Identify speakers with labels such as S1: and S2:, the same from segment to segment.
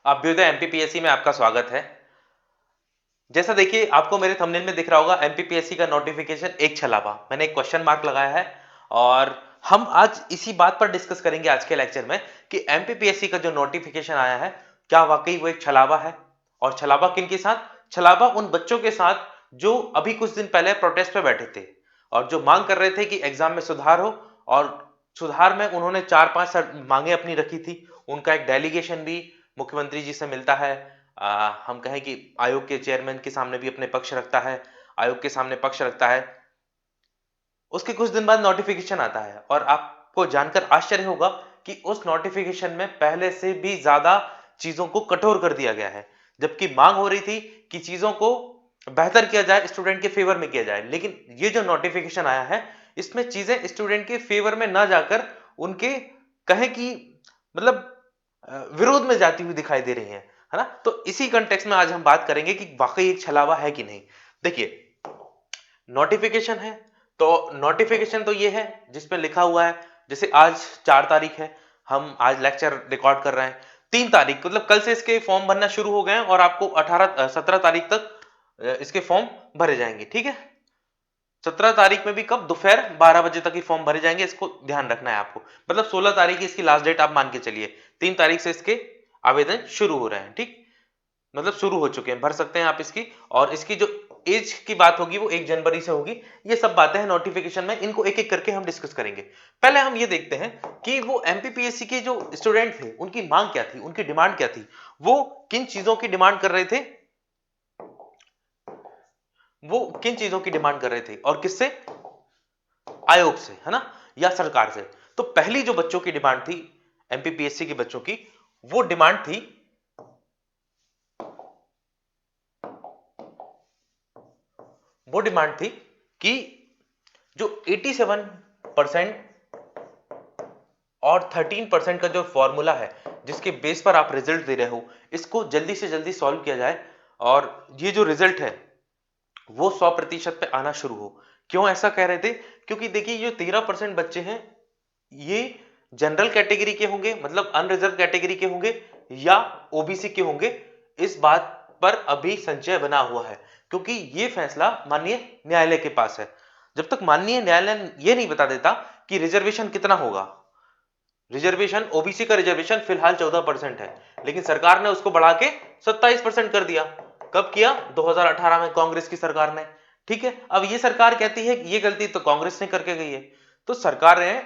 S1: Abhyuday MPPSC में आपका स्वागत है। जैसा देखिए आपको मेरे थंबनेल में दिख रहा होगा एमपीपीएससी का नोटिफिकेशन एक छलावा। मैंने एक क्वेश्चन मार्क लगाया है और हम आज इसी बात पर डिस्कस करेंगे आज के लेक्चर में कि एमपीपीएससी का जो नोटिफिकेशन आया है क्या वाकई वो एक छलावा है। और छलावा किन के साथ? छलावा उन बच्चों के साथ जो अभी कुछ दिन पहले प्रोटेस्ट पे बैठे थे और जो मांग कर रहे थे कि एग्जाम में सुधार हो। और सुधार में उन्होंने 4-5 मांगे अपनी रखी थी। उनका एक डेलीगेशन भी मुख्यमंत्री जी से मिलता है। हम कहें कि आयोग के चेयरमैन के सामने भी अपने पक्ष रखता है, आयोग के सामने पक्ष रखता है। उसके कुछ दिन बाद नोटिफिकेशन आता है और आपको जानकर आश्चर्य होगा कि उस नोटिफिकेशन में पहले से भी ज्यादा चीजों को कठोर कर दिया गया है। जबकि मांग हो रही थी कि चीजों को बेहतर किया जाए, स्टूडेंट के फेवर में किया जाए, लेकिन ये जो नोटिफिकेशन आया है इसमें चीजें स्टूडेंट के फेवर में ना जाकर उनके कहें कि मतलब विरोध में जाती हुई दिखाई दे रही है ना। तो इसी कंटेक्स्ट में आज हम बात करेंगे कि वाकई एक छलावा है कि नहीं। देखिए, नोटिफिकेशन है तो नोटिफिकेशन तो ये है जिसमें लिखा हुआ है, जैसे आज 4 तारीख है, हम आज लेक्चर रिकॉर्ड कर रहे हैं। 3 तारीख मतलब कल से इसके फॉर्म भरना शुरू हो गए हैं और आपको 17 तारीख तक इसके फॉर्म भरे जाएंगे। ठीक है, 17 तारीख में भी कब? दोपहर 12 बजे तक ही फॉर्म भरे जाएंगे, इसको ध्यान रखना है आपको। मतलब 16 तारीख इसकी लास्ट डेट आप मान के चलिए। 3 तारीख से इसके आवेदन शुरू हो रहे हैं। ठीक, मतलब शुरू हो चुके हैं, भर सकते हैं आप इसकी। और इसकी जो एज की बात होगी वो 1 जनवरी से होगी। ये सब बातें हैं नोटिफिकेशन में, इनको एक एक करके हम डिस्कस करेंगे। पहले हम ये देखते हैं कि वो एमपीपीएससी के जो स्टूडेंट थे उनकी मांग क्या थी, उनकी डिमांड क्या थी, वो किन चीजों की डिमांड कर रहे थे, वो किन चीजों की डिमांड कर रहे थे और किससे? आयोग से, है ना, या सरकार से। तो पहली जो बच्चों की डिमांड थी, एमपीपीएससी के बच्चों की, वो डिमांड थी, वो डिमांड थी कि जो 87% और 13% का जो फॉर्मूला है जिसके बेस पर आप रिजल्ट दे रहे हो, इसको जल्दी से जल्दी सॉल्व किया जाए और ये जो रिजल्ट है वो 100% पे आना शुरू हो। क्यों ऐसा कह रहे थे? क्योंकि देखिए, जो 13% बच्चे हैं ये जनरल कैटेगरी के होंगे, मतलब अनरिजर्व कैटेगरी के होंगे, या ओबीसी के होंगे, इस बात पर अभी संशय बना हुआ है। क्योंकि ये फैसला माननीय न्यायालय के पास है। जब तक माननीय न्यायालय ये नहीं बता देता कि रिजर्वेशन कितना होगा, रिजर्वेशन, ओबीसी का रिजर्वेशन फिलहाल 14% है, लेकिन सरकार ने उसको बढ़ा के 27% कर दिया। कब किया? 2018 में, कांग्रेस की सरकार ने। ठीक है, अब ये सरकार कहती है कि ये गलती तो कांग्रेस ने करके गई है। तो सरकारें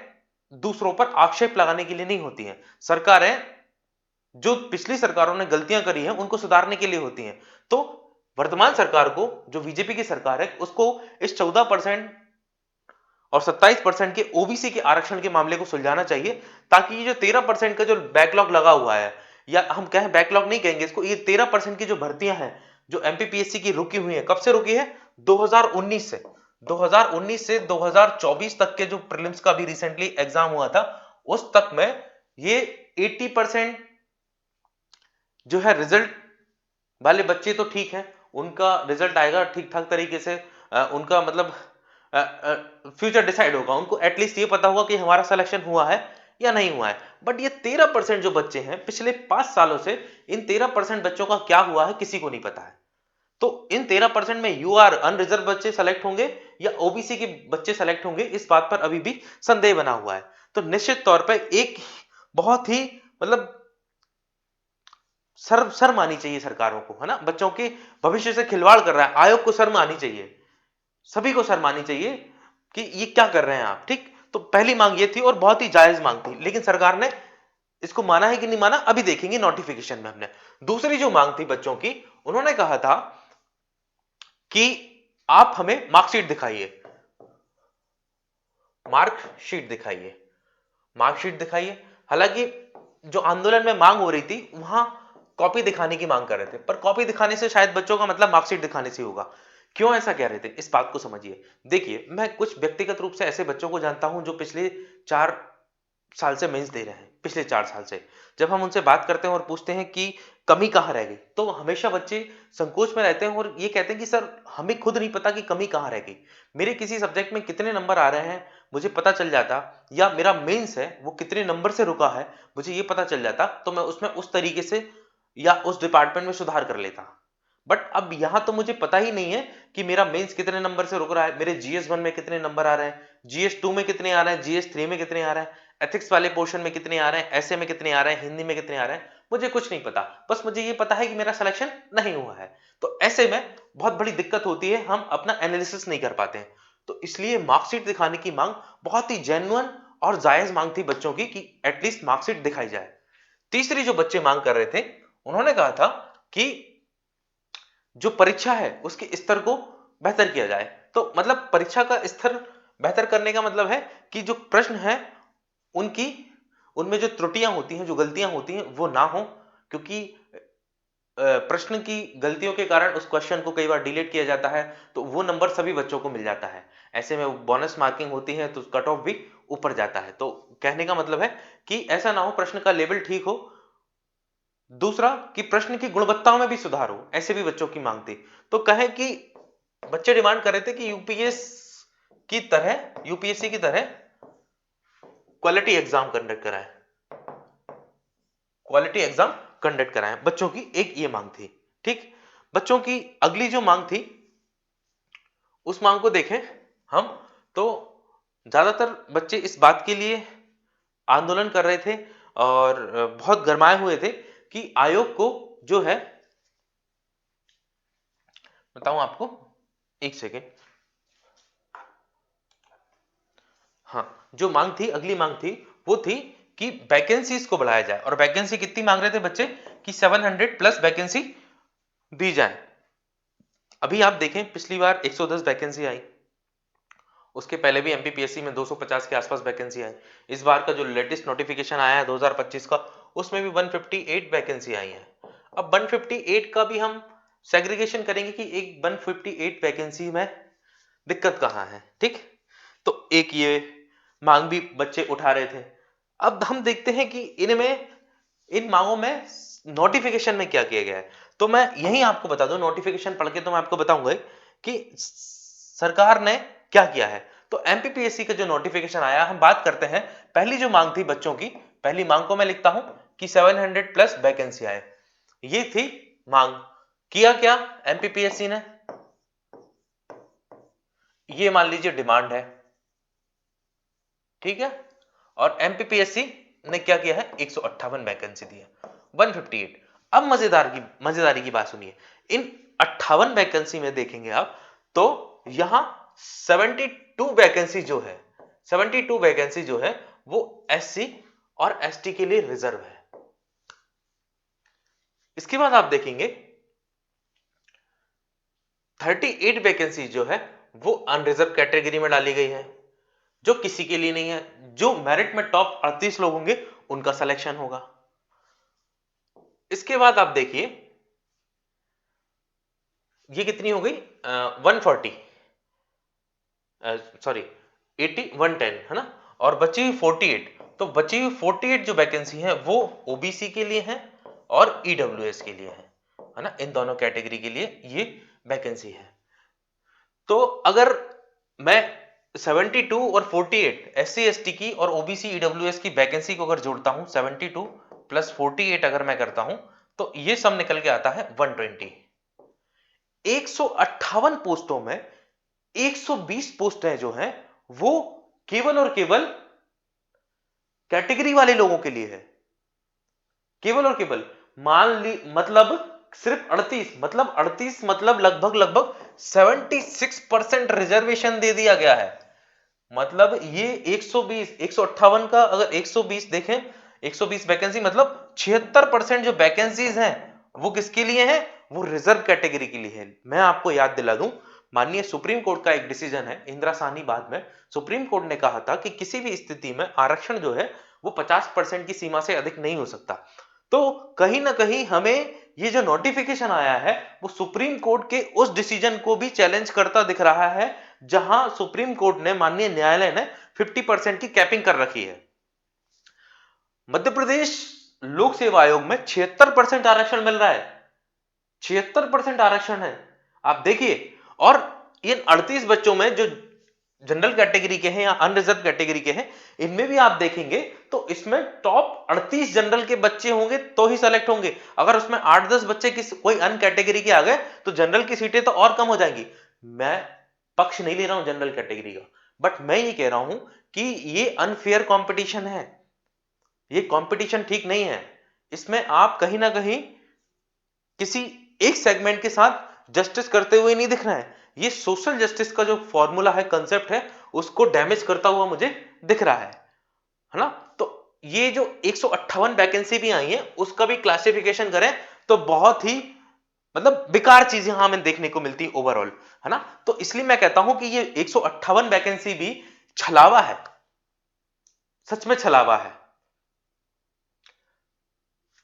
S1: दूसरों पर आक्षेप लगाने के लिए नहीं होती हैं, सरकारें जो पिछली सरकारों ने गलतियां करी हैं उनको सुधारने के लिए होती हैं। तो वर्तमान सरकार को, जो बीजेपी की सरकार है, उसको इस 14% और 27% के ओबीसी के आरक्षण के मामले को सुलझाना चाहिए, ताकि ये जो 13% का जो बैकलॉग लगा हुआ है, या हम कहें बैकलॉग नहीं कहेंगे इसको, ये 13% की जो भर्तियां हैं जो एमपीपीएससी की रुकी हुई है, कब से रुकी है? 2019 से। 2019 से 2024 तक के जो प्रीलिम्स का भी रिसेंटली एग्जाम हुआ था, उस तक में ये 80% जो है रिजल्ट वाले बच्चे तो ठीक है, उनका रिजल्ट आएगा ठीक ठाक तरीके से, उनका मतलब फ्यूचर डिसाइड होगा, उनको एटलीस्ट ये पता होगा कि हमारा सिलेक्शन हुआ है या नहीं हुआ है। बट ये 13% जो बच्चे हैं पिछले 5 सालों से, इन 13% बच्चों का क्या हुआ है किसी को नहीं पता है। तो इन 13% में यूआर अनरिजर्व बच्चे सेलेक्ट होंगे या ओबीसी के बच्चे सेलेक्ट होंगे, इस बात पर अभी भी संदेह बना हुआ है। तो निश्चित तौर पर एक बहुत ही मतलब शर्म आनी चाहिए सरकारों को, है ना, बच्चों के भविष्य से खिलवाड़ कर रहा है। आयोग को शर्म आनी चाहिए, सभी को शर्म आनी चाहिए कि ये क्या कर रहे हैं आप। ठीक, तो पहली मांग ये थी और बहुत ही जायज मांग थी, लेकिन सरकार ने इसको माना है कि नहीं माना, अभी देखेंगे नोटिफिकेशन में हमने। दूसरी जो मांग थी बच्चों की, उन्होंने कहा था कि आप हमें मार्कशीट दिखाइए, मार्कशीट दिखाइए, मार्कशीट दिखाइए। हालांकि जो आंदोलन में मांग हो रही थी वहां कॉपी दिखाने की मांग कर रहे थे, पर कॉपी दिखाने से शायद बच्चों का मतलब मार्कशीट दिखाने से होगा। क्यों ऐसा कह रहे थे, इस बात को समझिए। देखिए, मैं कुछ व्यक्तिगत रूप से ऐसे बच्चों को जानता हूं जो पिछले 4 साल से मेंस दे रहे हैं, पिछले 4 साल से। जब हम उनसे बात करते हैं और पूछते हैं कि कमी कहां रह गई, तो हमेशा बच्चे संकोच में रहते हैं और ये कहते हैं कि सर हमें खुद नहीं पता कि कमी कहां रह गई। मेरे किसी सब्जेक्ट में कितने नंबर आ रहे हैं मुझे पता चल जाता, या मेरा मेंस है वो कितने नंबर से रुका है मुझे ये पता चल जाता, तो मैं उसमें उस तरीके से या उस डिपार्टमेंट में सुधार कर लेता। बट अब यहां तो मुझे पता ही नहीं है कि मेरा मेंस कितने नंबर से रुक रहा है, मेरे GS1 में कितने नंबर आ रहे हैं, GS2 में कितने आ रहे हैं, GS3 में कितने आ रहे हैं, एथिक्स वाले पोर्शन में कितने आ रहे हैं, ऐसे में कितने आ रहे हैं, हिंदी में कितने आ रहे हैं, मुझे कुछ नहीं पता। बस मुझे ये पता है कि मेरा सिलेक्शन नहीं हुआ है। तो ऐसे में बहुत बड़ी दिक्कत होती है, हम अपना एनालिसिस नहीं कर पाते हैं। तो इसलिए मार्कशीट दिखाने की मांग बहुत ही जेन्युइन और जायज मांग थी बच्चों की कि एटलीस्ट मार्कशीट दिखाई जाए। तीसरी जो बच्चे मांग कर रहे थे, उन्होंने कहा था कि जो परीक्षा है उसके स्तर को बेहतर किया जाए। तो मतलब परीक्षा का स्तर बेहतर करने का मतलब है कि जो प्रश्न है उनकी उनमें जो त्रुटियां होती हैं, जो गलतियां होती हैं वो ना हो, क्योंकि प्रश्न की गलतियों के कारण उस क्वेश्चन को कई बार डिलीट किया जाता है, तो वो नंबर सभी बच्चों को मिल जाता है। ऐसे में बोनस मार्किंग होती है तो कट ऑफ भी ऊपर जाता है। तो कहने का मतलब है कि ऐसा ना हो, प्रश्न का लेवल ठीक हो। दूसरा कि प्रश्न की गुणवत्ता में भी सुधार हो, ऐसे भी बच्चों की मांग थी। तो कहे कि बच्चे डिमांड कर रहे थे कि यूपीएससी की तरह क्वालिटी एग्जाम कंडक्ट कराएं, क्वालिटी एग्जाम कंडक्ट कराएं। बच्चों की एक ये मांग थी। ठीक, बच्चों की अगली जो मांग थी, उस मांग को देखें हम, तो ज्यादातर बच्चे इस बात के लिए आंदोलन कर रहे थे और बहुत गरमाए हुए थे कि आयोग को जो है, बताऊं आपको, एक सेकेंड। हाँ, जो मांग थी, अगली मांग थी, वो थी कि वैकेंसीज को बढ़ाया जाए। और वैकेंसी कितनी मांग रहे थे बच्चे कि 700 प्लस वैकेंसी दी जाए। अभी आप देखें, पिछली बार 110 वैकेंसी आई, उसके पहले भी एमपीपीएससी में 250 के आसपास वैकेंसी आई। इस बार का जो लेटेस्ट नोटिफिकेशन आया है 2025 का, उसमें भी 158 वैकेंसी आई है। अब 158 का भी हम सेग्रीगेशन करेंगे कि एक 158 वैकेंसी में दिक्कत कहां है। ठीक, तो एक ये मांग भी बच्चे उठा रहे थे। अब हम देखते हैं कि इनमें, इन मांगों में नोटिफिकेशन में क्या किया गया है। तो मैं यही आपको बता दूं, नोटिफिकेशन पढ़ के तो मैं आपको बताऊंगा कि सरकार ने क्या किया है। तो एमपीपीएससी का जो नोटिफिकेशन आया, हम बात करते हैं। पहली जो मांग थी बच्चों की, पहली मांग को मैं लिखता हूं कि 700 प्लस वैकेंसी आए, ये थी मांग। किया क्या एमपीपीएससी ने, ये मान लीजिए डिमांड है, ठीक है। और एमपीपीएससी ने क्या किया है, 158 वैकेंसी दी है, 158। अब मजेदारी की बात सुनिए, इन 58 वैकेंसी में देखेंगे आप, तो यहां 72 वैकेंसी जो है, 72 वैकेंसी जो है वो एससी और एसटी के लिए रिजर्व है। इसके बाद आप देखेंगे 38 वैकेंसी जो है वो अनरिजर्व कैटेगरी में डाली गई है, जो किसी के लिए नहीं है। जो मेरिट में टॉप 38 लोग होंगे उनका सिलेक्शन होगा। इसके बाद आप देखिए, ये कितनी हो गई, 140, सॉरी 80, 110 है ना, और बची हुई 48। तो बची हुई 48 जो वैकेंसी है वो ओबीसी के लिए है और ईडब्ल्यूएस के लिए है ना, इन दोनों कैटेगरी के लिए ये वैकेंसी है। तो अगर मैं 72 और 48 एससी एसटी की और ओबीसी ईडब्ल्यूएस की वैकेंसी को अगर जोड़ता हूं, 72 प्लस 48 अगर मैं करता हूं, तो ये सब निकल के आता है 120। 158 पोस्टों में 120 पोस्टें जो हैं वो केवल और केवल कैटेगरी वाले लोगों के लिए है, केवल और केवल। मान ली मतलब सिर्फ 38, मतलब लगभग 76% रिजर्वेशन दे दिया गया है। मतलब ये 120, 158 का अगर 120 देखें, 120 वैकेंसी मतलब 76% जो वैकेंसीज हैं वो किसके लिए हैं, वो रिजर्व कैटेगरी के लिए है। मैं आपको याद दिला दूं, माननीय सुप्रीम कोर्ट का एक डिसीजन है इंदिरा साहनी बाद में, सुप्रीम कोर्ट ने कहा था कि किसी भी स्थिति में आरक्षण जो है वो 50% की सीमा से अधिक नहीं हो सकता। तो कहीं ना कहीं हमें ये जो नोटिफिकेशन आया है वो सुप्रीम कोर्ट के उस डिसीजन को भी चैलेंज करता दिख रहा है, जहां सुप्रीम कोर्ट ने, माननीय न्यायालय ने 50% की कैपिंग कर रखी है। मध्य प्रदेश लोक सेवा आयोग में 76% आरक्षण मिल रहा है, 76% आरक्षण है, आप देखिए। और इन 38 बच्चों में जो जनरल कैटेगरी के हैं या अनरिजर्व कैटेगरी के हैं, इनमें भी आप देखेंगे तो इसमें टॉप 38 जनरल के बच्चे होंगे तो ही सेलेक्ट होंगे। अगर उसमें 8-10 बच्चे कोई अन कैटेगरी के आ गए तो जनरल की सीटें तो और कम हो जाएंगी। मैं पक्ष नहीं ले रहा हूं जनरल कैटेगरी का, बट मैं ये कह रहा हूं कि ये अनफेयर कंपटीशन है, ये कंपटीशन ठीक नहीं है। इसमें आप कहीं ना कहीं किसी एक सेगमेंट के साथ जस्टिस करते हुए नहीं दिख रहा है। ये सोशल जस्टिस का जो फॉर्मूला है, कंसेप्ट है, उसको डैमेज करता हुआ मुझे दिख रहा है ना। तो ये जो 158 वैकेंसी भी आई है उसका भी क्लासिफिकेशन करें तो बहुत ही मतलब बेकार चीजें हमें देखने को मिलती है ओवरऑल, है ना। तो इसलिए मैं कहता हूं कि ये 158 वैकेंसी भी छलावा है, सच में छलावा है।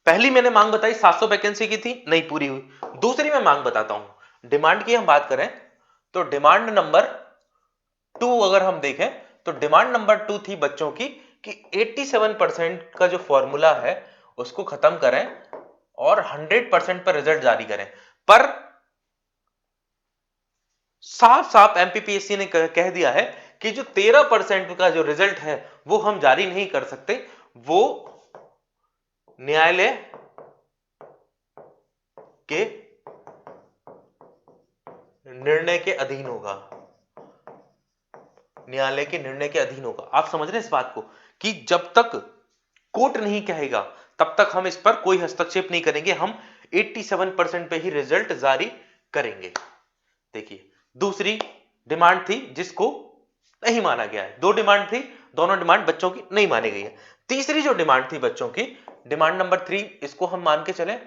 S1: पहली मैंने मांग बताई 700 वैकेंसी की थी, नहीं पूरी हुई। दूसरी मैं मांग बताता हूं, डिमांड की हम बात करें तो डिमांड नंबर 2 अगर हम देखें तो डिमांड नंबर 2 थी बच्चों की कि 87% का जो फॉर्मूला है उसको खत्म करें और 100% पर रिजल्ट जारी करें। पर साफ साफ एमपीपीएससी ने कह दिया है कि जो 13% का जो रिजल्ट है वो हम जारी नहीं कर सकते, वो न्यायालय के निर्णय के अधीन होगा, न्यायालय के निर्णय के अधीन होगा। आप समझ रहे हैं इस बात को कि जब तक कोर्ट नहीं कहेगा तब तक हम इस पर कोई हस्तक्षेप नहीं करेंगे, हम 87% पे ही रिजल्ट जारी करेंगे। देखिए दूसरी डिमांड थी जिसको नहीं माना गया है, दो डिमांड थी, दोनों डिमांड बच्चों की नहीं मानी गई है। तीसरी जो डिमांड थी बच्चों की, डिमांड नंबर 3, इसको हम मान के चले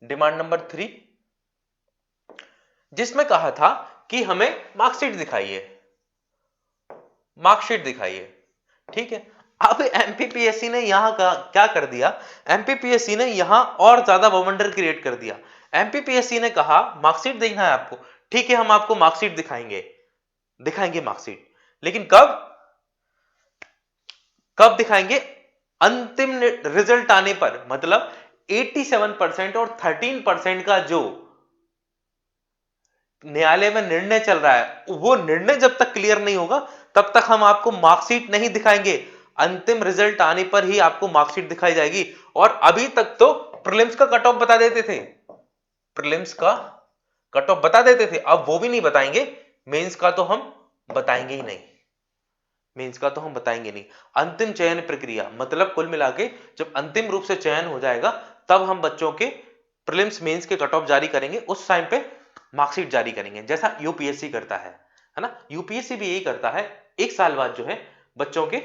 S1: डिमांड नंबर 3, जिसमें कहा था कि हमें मार्कशीट दिखाइए, मार्कशीट दिखाइए, ठीक है। अब एमपीपीएससी ने यहां का क्या कर दिया, एमपीपीएससी ने यहां और ज्यादा बवंडर क्रिएट कर दिया। एमपीपीएससी ने कहा मार्कशीट देखना है आपको, ठीक है हम आपको मार्कशीट दिखाएंगे, दिखाएंगे मार्कशीट, लेकिन कब, कब दिखाएंगे, अंतिम रिजल्ट आने पर। मतलब 87% और 13% का जो न्यायालय में निर्णय चल रहा है, वो निर्णय जब तक क्लियर नहीं होगा तब तक हम आपको मार्कशीट नहीं दिखाएंगे। अंतिम रिजल्ट आने पर ही आपको मार्कशीट दिखाई जाएगी। और अभी तक तो प्रीलिम्स का कट ऑफ बता देते थे, प्रीलिम्स का कट ऑफ बता देते थे, अब वो भी नहीं बताएंगे। मेंस का तो हम बताएंगे ही नहीं, मेंस का तो हम बताएंगे नहीं। अंतिम चयन प्रक्रिया मतलब कुल मिला के जब अंतिम रूप से चयन हो जाएगा तब हम बच्चों के प्रीलिम्स मेंस के कट ऑफ जारी करेंगे, उस टाइम पे मार्कशीट जारी करेंगे, जैसा यूपीएससी करता है ना। यूपीएससी भी यही करता है, एक साल बाद जो है बच्चों के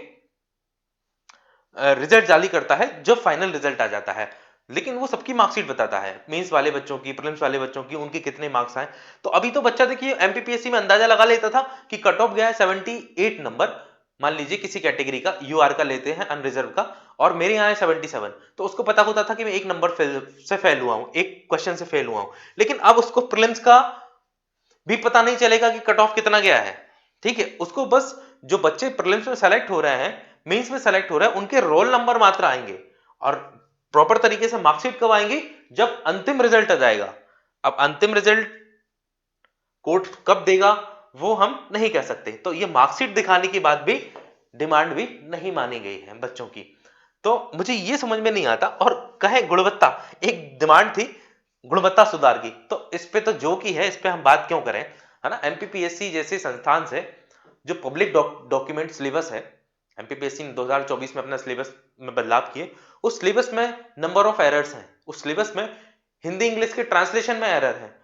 S1: रिजल्ट जारी करता है जब फाइनल रिजल्ट आ जाता है, लेकिन वो सबकी मार्कशीट बताता है, मेंस वाले बच्चों की, प्रीलिम्स वाले बच्चों की, उनके कितने मार्क्स आए। तो अभी तो बच्चा देखिए एमपीपीएससी में अंदाजा लगा लेता था कि कट ऑफ गया है 78 नंबर, मान लीजिए किसी कैटेगरी का यूआर का लेते हैं अनरिजर्व का, और मेरे यहाँ है 77, तो उसको पता होता था कि मैं एक नंबर से फेल हुआ हूं, एक क्वेश्चन से फेल हुआ हूं। लेकिन अब उसको प्रीलिम्स का भी पता नहीं चलेगा कि कट ऑफ कितना गया है, ठीक है। उसको बस जो बच्चे प्रीलिम्स में सेलेक्ट हो रहे हैं, मेंस में सेलेक्ट हो रहे हैं, उनके रोल नंबर मात्र आएंगे। और प्रॉपर तरीके से मार्कशीट कब आएंगी, जब अंतिम रिजल्ट आ जाएगा। अब अंतिम रिजल्ट कोर्ट कब देगा वो हम नहीं कह सकते। तो ये मार्कशीट दिखाने के बाद भी डिमांड भी नहीं मानी गई है बच्चों की। तो मुझे ये समझ में नहीं आता। और कहे गुणवत्ता, एक डिमांड थी गुणवत्ता सुधार की, तो इस पे तो जो की है इस पे हम बात क्यों करें, है ना। एमपीपीएससी जैसे संस्थान से जो पब्लिक डॉक्यूमेंट सिलेबस है, एमपीपीएससी ने 2024 में अपना सिलेबस में बदलाव किए, उस सिलेबस में नंबर ऑफ एरर्स हैं, उस सिलेबस में हिंदी इंग्लिश के ट्रांसलेशन में एरर है,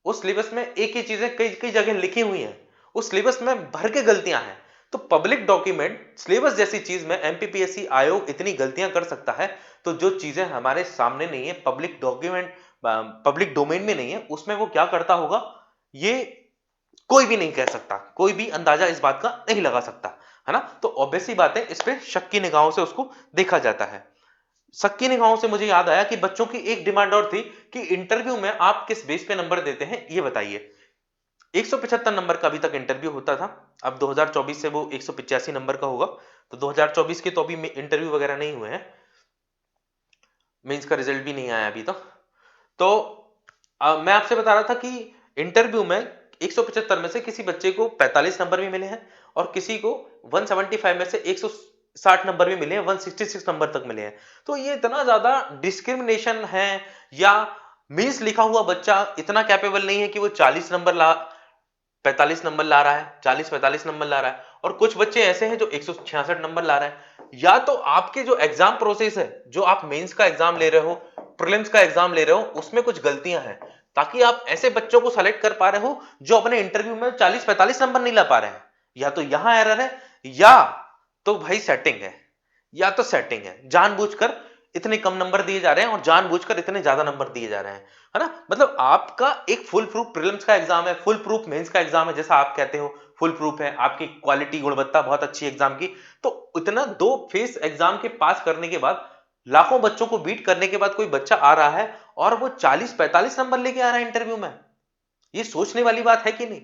S1: उस सिलेबस में एक ही चीजें कई कई जगह लिखी हुई हैं, उस सिलेबस में भर के गलतियां हैं। तो पब्लिक डॉक्यूमेंट सिलेबस जैसी चीज में एमपीपीएससी आयोग इतनी गलतियां कर सकता है, तो जो चीजें हमारे सामने नहीं है, पब्लिक डॉक्यूमेंट पब्लिक डोमेन में नहीं है, उसमें वो क्या करता होगा ये कोई भी नहीं कह सकता, कोई भी अंदाजा इस बात का नहीं लगा सकता, है ना। तो ऑब्वियस सी बात है, इस पे शक की निगाहों से उसको देखा जाता है। शक की निगाहों से मुझे याद आया कि बच्चों की एक डिमांड और थी कि इंटरव्यू में आप किस बेस पे नंबर देते हैं ये बताइए। 175 नंबर का अभी तक इंटरव्यू होता था, अब 2024 से वो 185 नंबर का होगा। तो 2024 के तो अभी इंटरव्यू वगैरह नहीं हुए हैं, मेंस का रिजल्ट भी नहीं आया अभी तक। तो मैं आपसे बता रहा था कि इंटरव्यू में 175 में से किसी बच्चे को 45 नंबर भी मिले हैं और किसी को 175 में से 160 नंबर भी मिले हैं, 166 नंबर तक मिले हैं। तो ये इतना ज्यादा डिस्क्रिमिनेशन है, या मीन्स लिखा हुआ बच्चा इतना कैपेबल नहीं है कि वो 40 नंबर 45 नंबर ला रहा है, 40-45 नंबर ला रहा है, और कुछ बच्चे ऐसे हैं जो 166 नंबर ला रहे हैं। या तो आपके जो एग्जाम प्रोसेस है, जो आप मेंस का एग्जाम ले रहे हो, प्रीलिम्स का एग्जाम ले रहे हो, उसमें कुछ गलतियां हैं, ताकि आप ऐसे बच्चों को सेलेक्ट कर पा रहे हो जो अपने इंटरव्यू में 40-45 नंबर नहीं ला पा रहे हैं। या तो यहां एरर है, या तो भाई सेटिंग है, या तो सेटिंग है, जानबूझकर इतने कम नंबर दिए जा रहे हैं और जानबूझकर इतने ज्यादा नंबर दिए जा रहे हैं, है ना। मतलब आपका एक फुल प्रूफ प्रीलिम्स का एग्जाम है, फुल प्रूफ मेंस का एग्जाम है, जैसा आप कहते हो फुल प्रूफ है, आपकी क्वालिटी गुणवत्ता बहुत अच्छी एग्जाम की। तो इतना 2 फेस एग्जाम के पास करने के बाद, लाखों बच्चों को बीट करने के बाद कोई बच्चा आ रहा है और वो 40-45 नंबर लेके आ रहा है इंटरव्यू में, ये सोचने वाली बात है कि नहीं।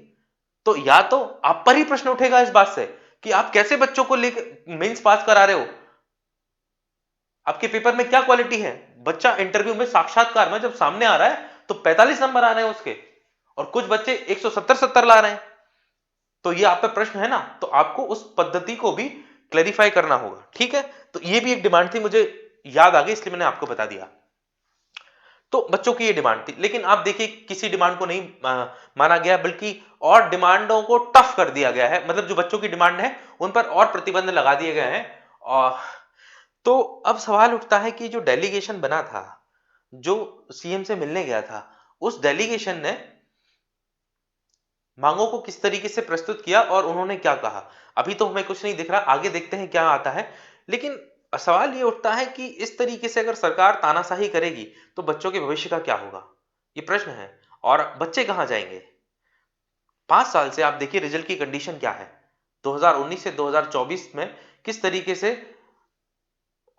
S1: तो या तो आप पर ही प्रश्न उठेगा इस बात से कि आप कैसे बच्चों को लेकर मेंस पास करा रहे हो, आपके पेपर में क्या क्वालिटी है। बच्चा इंटरव्यू में साक्षात्कार में जब सामने आ रहा है तो 45 नंबर आ रहे हैं उसके, और कुछ बच्चे 170-70 ला रहे हैं। तो ये आप पे प्रश्न है ना, तो आपको उस पद्धति को भी क्लैरिफाई करना होगा, ठीक है। तो ये भी एक डिमांड थी, मुझे याद आ गई इसलिए मैंने आपको बता दिया। तो बच्चों की ये डिमांड थी, लेकिन आप देखिए किसी डिमांड को नहीं माना गया, बल्कि और डिमांडों को टफ कर दिया गया है। मतलब जो बच्चों की डिमांड है उन पर और प्रतिबंध लगा दिए गए हैं। और तो अब सवाल उठता है कि जो डेलीगेशन बना था, जो सीएम से मिलने गया था, उस डेलीगेशन ने मांगों को किस तरीके से प्रस्तुत किया और उन्होंने क्या कहा। अभी तो हमें कुछ नहीं दिख रहा, आगे देखते हैं क्या आता है। लेकिन सवाल ये उठता है कि इस तरीके से अगर सरकार तानाशाही करेगी तो बच्चों के भविष्य का क्या होगा, ये प्रश्न है। और बच्चे कहां जाएंगे। 5 साल से आप देखिए रिजल्ट की कंडीशन क्या है, 2019 से 2024 में किस तरीके से।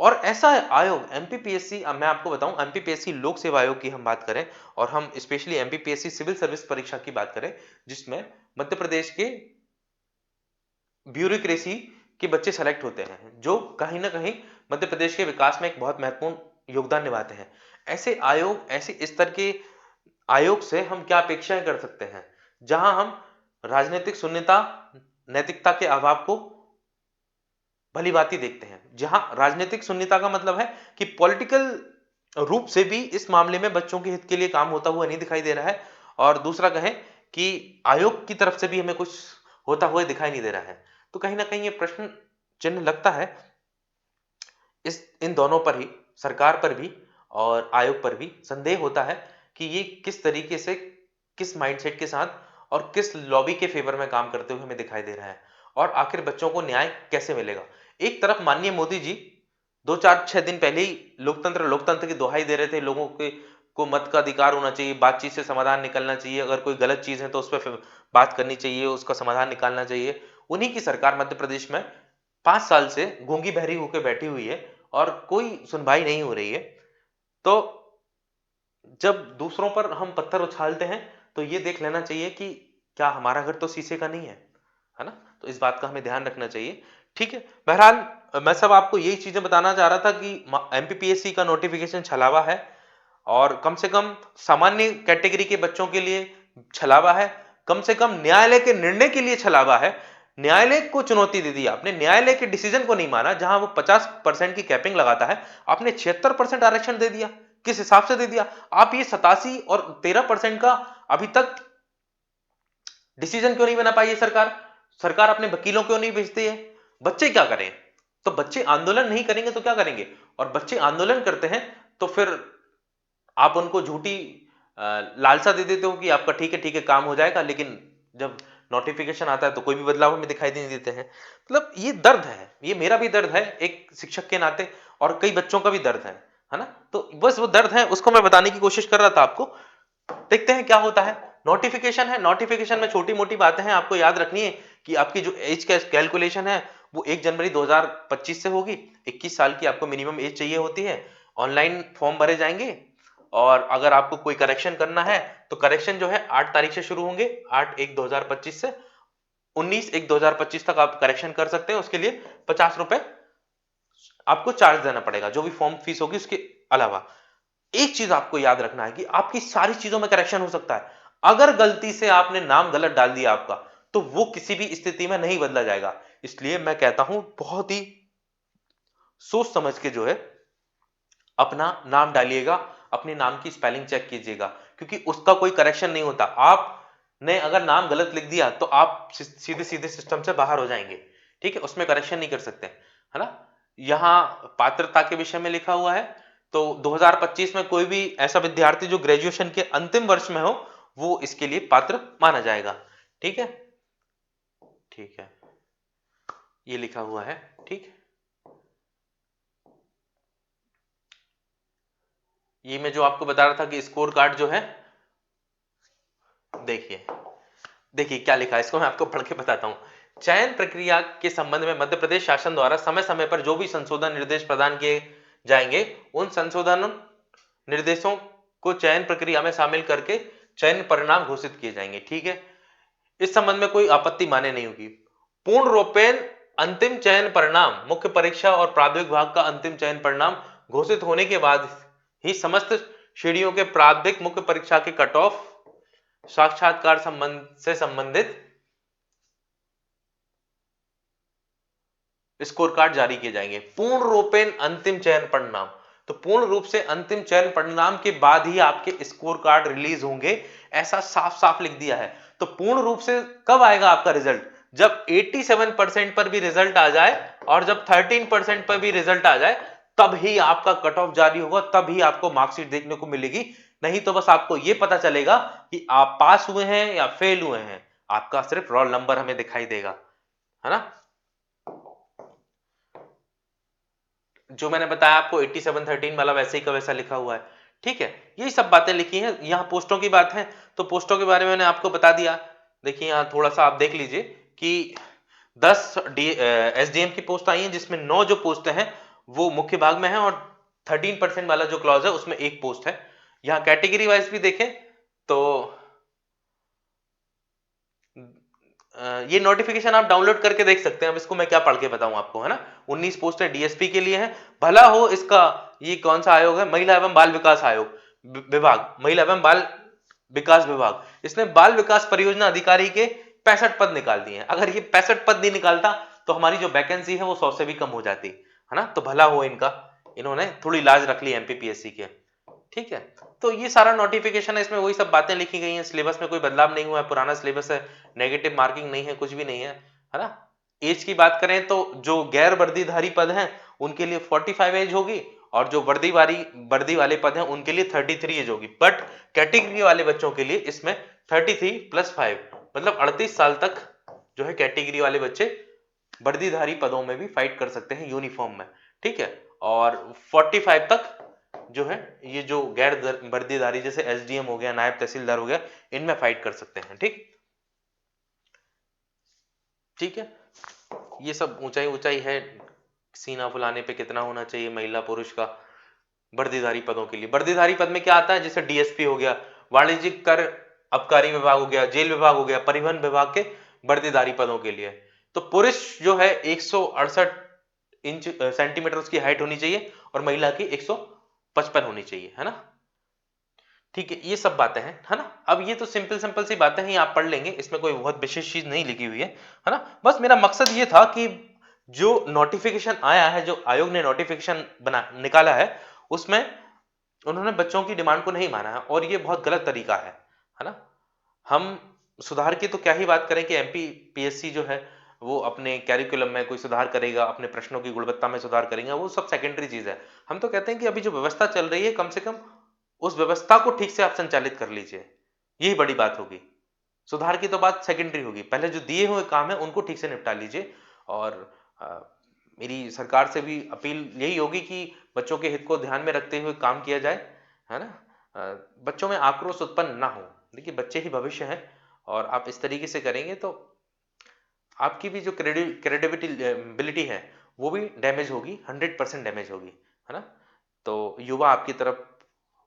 S1: और ऐसा आयोग एमपीपीएससी, अब मैं आपको बताऊं, एमपीपीएससी लोक सेवा आयोग की हम बात करें और हम स्पेशली एमपीपीएससी सिविल सर्विस परीक्षा की बात करें, जिसमें मध्य प्रदेश के ब्यूरोक्रेसी के बच्चे सेलेक्ट होते हैं, जो कहीं ना कहीं मध्य प्रदेश के विकास में एक बहुत महत्वपूर्ण योगदान निभाते हैं। ऐसे आयोग, ऐसे स्तर के आयोग से हम क्या अपेक्षाएं कर सकते हैं, जहां हम राजनीतिक शून्यता, नैतिकता के अभाव को भली भांति देखते हैं। जहां राजनीतिक शून्यता का मतलब है कि पॉलिटिकल रूप से भी इस मामले में बच्चों के हित के लिए काम होता हुआ नहीं दिखाई दे रहा है, और दूसरा कहें कि आयोग की तरफ से भी हमें कुछ होता हुआ दिखाई नहीं दे रहा है। तो कहीं ना कहीं ये प्रश्न चिन्ह लगता है इस इन दोनों पर ही, सरकार पर भी और आयोग पर भी संदेह होता है कि ये किस तरीके से, किस माइंडसेट के साथ और किस लॉबी के फेवर में काम करते हुए हमें दिखाई दे रहा है, और आखिर बच्चों को न्याय कैसे मिलेगा। एक तरफ माननीय मोदी जी 2-4-6 दिन पहले ही लोकतंत्र लोकतंत्र की दुहाई दे रहे थे, लोगों के को मत का अधिकार होना चाहिए, बातचीत से समाधान निकलना चाहिए, अगर कोई गलत चीज है तो उस पर बात करनी चाहिए, उसका समाधान निकालना चाहिए। उन्हीं की सरकार मध्य प्रदेश में 5 साल से गूंगी बहरी होकर बैठी हुई है और कोई सुनवाई नहीं हो रही है। तो जब दूसरों पर हम पत्थर उछालते हैं तो ये देख लेना चाहिए कि क्या हमारा घर तो शीशे का नहीं है ना। तो इस बात का हमें ध्यान रखना चाहिए, ठीक है। बहरहाल मैं सब आपको यही चीजें बताना चाह रहा था कि एमपीपीएससी का नोटिफिकेशन छलावा है, और कम से कम सामान्य कैटेगरी के बच्चों के लिए छलावा है, कम से कम न्यायालय के निर्णय के लिए छलावा है। न्यायालय को चुनौती दे दी आपने, न्यायालय के डिसीजन को नहीं माना, जहां वो 50% की कैपिंग लगाता है, आपने 76% आरक्षण दे दिया। किस हिसाब से दे दिया आप? ये 87 और 13% का अभी तक डिसीजन क्यों नहीं बना पाई है सरकार? सरकार अपने वकीलों क्यों नहीं भेजती है? बच्चे क्या करें? तो बच्चे आंदोलन नहीं करेंगे तो क्या करेंगे? और बच्चे आंदोलन करते हैं तो फिर आप उनको झूठी लालसा दे देते हो कि आपका ठीक है काम हो जाएगा, लेकिन जब नोटिफिकेशन आता है तो कोई भी बदलाव हमें दिखाई नहीं देते हैं। मतलब ये दर्द है, ये मेरा भी दर्द है एक शिक्षक के नाते, और कई बच्चों का भी दर्द है ना। तो बस वो दर्द है, उसको मैं बताने की कोशिश कर रहा था आपको। देखते हैं क्या होता है। नोटिफिकेशन है, नोटिफिकेशन में छोटी मोटी बातें हैं, आपको याद रखनी है कि आपकी जो एज का कैलकुलेशन है वो 1 जनवरी 2025 से होगी। 21 साल की आपको मिनिमम एज चाहिए होती है। ऑनलाइन फॉर्म भरे जाएंगे, और अगर आपको कोई करेक्शन करना है तो करेक्शन जो है 8 तारीख से शुरू होंगे, 8/1/2025 से 19/1/2025 तक आप करेक्शन कर सकते हैं। उसके लिए 50 रुपए आपको चार्ज देना पड़ेगा, जो भी फॉर्म फीस होगी उसके अलावा। एक चीज आपको याद रखना है कि आपकी सारी चीजों में करेक्शन हो सकता है। अगर गलती से आपने नाम गलत डाल दिया आपका, तो वो किसी भी स्थिति में नहीं बदला जाएगा। इसलिए मैं कहता हूं बहुत ही सोच समझ के जो है अपना नाम डालिएगा, अपने नाम की स्पेलिंग चेक कीजिएगा, क्योंकि उसका कोई करेक्शन नहीं होता। आपने अगर नाम गलत लिख दिया तो आप सीधे सीधे सिस्टम से बाहर हो जाएंगे, ठीक है, उसमें करेक्शन नहीं कर सकते, है ना। यहां पात्रता के विषय में लिखा हुआ है, तो 2025 में कोई भी ऐसा विद्यार्थी जो ग्रेजुएशन के अंतिम वर्ष में हो, वो इसके लिए पात्र माना जाएगा। ठीक है, ठीक है, ये लिखा हुआ है। ठीक, ये मैं जो आपको बता रहा था कि स्कोर कार्ड जो है, देखिए देखिए क्या लिखा है, इसको मैं आपको पढ़ के बताता हूं। चयन प्रक्रिया के संबंध में मध्य प्रदेश शासन द्वारा समय समय पर जो भी संशोधन निर्देश प्रदान किए जाएंगे, उन संशोधन निर्देशों को चयन प्रक्रिया में शामिल करके चयन परिणाम घोषित किए जाएंगे। ठीक है, इस संबंध में कोई आपत्ति माने नहीं होगी। पूर्ण रूपेण अंतिम चयन परिणाम, मुख्य परीक्षा और प्राथमिक भाग का अंतिम चयन परिणाम घोषित होने के बाद ही समस्त श्रेणियों के प्राथमिक मुख्य परीक्षा के कट ऑफ, साक्षात्कार से संबंधित स्कोर कार्ड जारी किए जाएंगे। पूर्ण रूपेण अंतिम चयन परिणाम, तो पूर्ण रूप से अंतिम चयन परिणाम के बाद ही आपके स्कोर कार्ड रिलीज होंगे, ऐसा साफ साफ लिख दिया है। तो पूर्ण रूप से कब आएगा आपका रिजल्ट? जब 87% पर भी रिजल्ट आ जाए और जब 13% पर भी रिजल्ट आ जाए, तब ही आपका कट ऑफ जारी होगा, तब ही आपको मार्कशीट देखने को मिलेगी। नहीं तो बस आपको यह पता चलेगा कि आप पास हुए हैं या फेल हुए हैं, आपका सिर्फ रोल नंबर हमें दिखाई देगा, है ना। जो मैंने बताया आपको 8713 वाला वैसे ही का वैसा लिखा हुआ है। ठीक है, यही सब बातें लिखी हैं। यहाँ पोस्टों की बात है, तो पोस्टों के बारे में मैंने आपको बता दिया। देखिए यहाँ थोड़ा सा आप देख लीजिए कि 10 एसडीएम की पोस्ट आई है, जिसमें 9 जो पोस्ट हैं वो मुख्य भाग में है, और 13% वाला जो क्लॉज है उसमें एक पोस्ट है। यहाँ कैटेगरी वाइज भी देखें तो ये नोटिफिकेशन आप डाउनलोड करके देख सकते हैं। अब इसको मैं क्या पढ़ के बताऊं आपको, है ना। 19 पोस्टें डीएसपी के लिए हैं। भला हो इसका, ये कौन सा आयोग है? महिला एवं बाल विकास आयोग विभाग, महिला एवं बाल विकास विभाग। इसने बाल विकास परियोजना अधिकारी के 65 पद निकाल दिए हैं। अगर ये 65 पद नहीं निकालता तो हमारी जो वैकेंसी है वो 100 से भी कम हो जाती, है ना। तो भला हो इनका, इन्होंने थोड़ी लाज रख ली एमपीपीएससी के। ठीक है, तो ये सारा नोटिफिकेशन है, इसमें वही सब बातें लिखी गई हैं। सिलेबस में कोई बदलाव नहीं हुआ है, पुराना सिलेबस है, नेगेटिव मार्किंग नहीं है, कुछ भी नहीं है ना। एज की बात करें तो जो गैर वर्दीधारी पद हैं उनके लिए 45 एज होगी, और जो वर्दी वाले पद हैं उनके लिए 33 एज होगी। बट कैटेगरी वाले बच्चों के लिए इसमें 33 + 5 मतलब 38 साल तक जो है कैटेगरी वाले बच्चे वर्दीधारी पदों में भी फाइट कर सकते हैं यूनिफॉर्म में। ठीक है, और 45 तक जो है ये जो गैर वर्दीधारी जैसे एसडीएम हो गया, नायब तहसीलदार हो गया, इनमें फाइट कर सकते हैं। ठीक, ठीक है, ये सब ऊंचाई ऊंचाई है। सीना फुलाने पे कितना होना चाहिए महिला पुरुष का वर्दीधारी पदों के लिए। वर्दीधारी पद में क्या आता है? जैसे डीएसपी हो गया, वाणिज्यिक कर आबकारी विभाग हो गया, जेल विभाग हो गया, परिवहन विभाग के वर्दीधारी पदों के लिए। तो पुरुष जो है 168 इंच सेंटीमीटर उसकी हाइट होनी चाहिए, और महिला की 155 होनी चाहिए, है ना। ठीक है, ये सब बातें हैं, है ना। अब ये तो सिंपल सिंपल सी बातें हैं, आप पढ़ लेंगे, इसमें कोई बहुत विशेष चीज नहीं लिखी हुई है ना। बस मेरा मकसद ये था कि जो नोटिफिकेशन आया है, जो आयोग ने नोटिफिकेशन बना निकाला है, उसमें उन्होंने बच्चों की डिमांड को नहीं माना है, और ये बहुत गलत तरीका है ना। हम सुधार की तो क्या ही बात करें कि एमपीपीएससी जो है वो अपने कैरिकुलम में कोई सुधार करेगा, अपने प्रश्नों की गुणवत्ता में सुधार करेंगे, वो सब सेकेंडरी चीज है। हम तो कहते हैं कि अभी जो व्यवस्था चल रही है, कम से कम उस व्यवस्था को ठीक से आप संचालित कर लीजिए, यही बड़ी बात होगी। सुधार की तो बात सेकेंडरी होगी, पहले जो दिए हुए काम है उनको ठीक से निपटा लीजिए। और अ, मेरी सरकार से भी अपील यही होगी कि बच्चों के हित को ध्यान में रखते हुए काम किया जाए, है ना। बच्चों में आक्रोश उत्पन्न ना हो। देखिए बच्चे ही भविष्य हैं, और आप इस तरीके से करेंगे तो आपकी भी जो क्रेडिबिलिटी है वो भी डैमेज होगी, 100% डैमेज होगी, है ना। तो युवा आपकी तरफ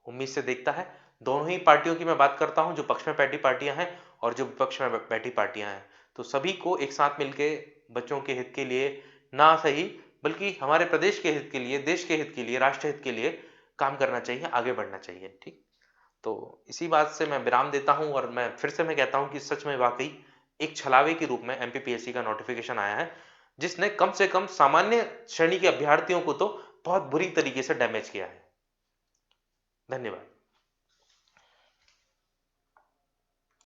S1: उम्मीद से देखता है। दोनों ही पार्टियों की मैं बात करता हूं, जो पक्ष में बैठी पार्टियां हैं और जो विपक्ष में बैठी पार्टियां हैं, तो सभी को एक साथ मिलके बच्चों के हित के लिए ना सही, बल्कि हमारे प्रदेश के हित के लिए, देश के हित के लिए, राष्ट्र हित के लिए काम करना चाहिए, आगे बढ़ना चाहिए। ठीक। तो इसी बात से मैं विराम देता हूं और मैं फिर से मैं कहता हूं कि सच में वाकई एक छलावे के रूप में एमपीपीएससी का नोटिफिकेशन आया है, जिसने कम से कम सामान्य श्रेणी के अभ्यर्थियों को तो बहुत बुरी तरीके से डैमेज किया है। धन्यवाद।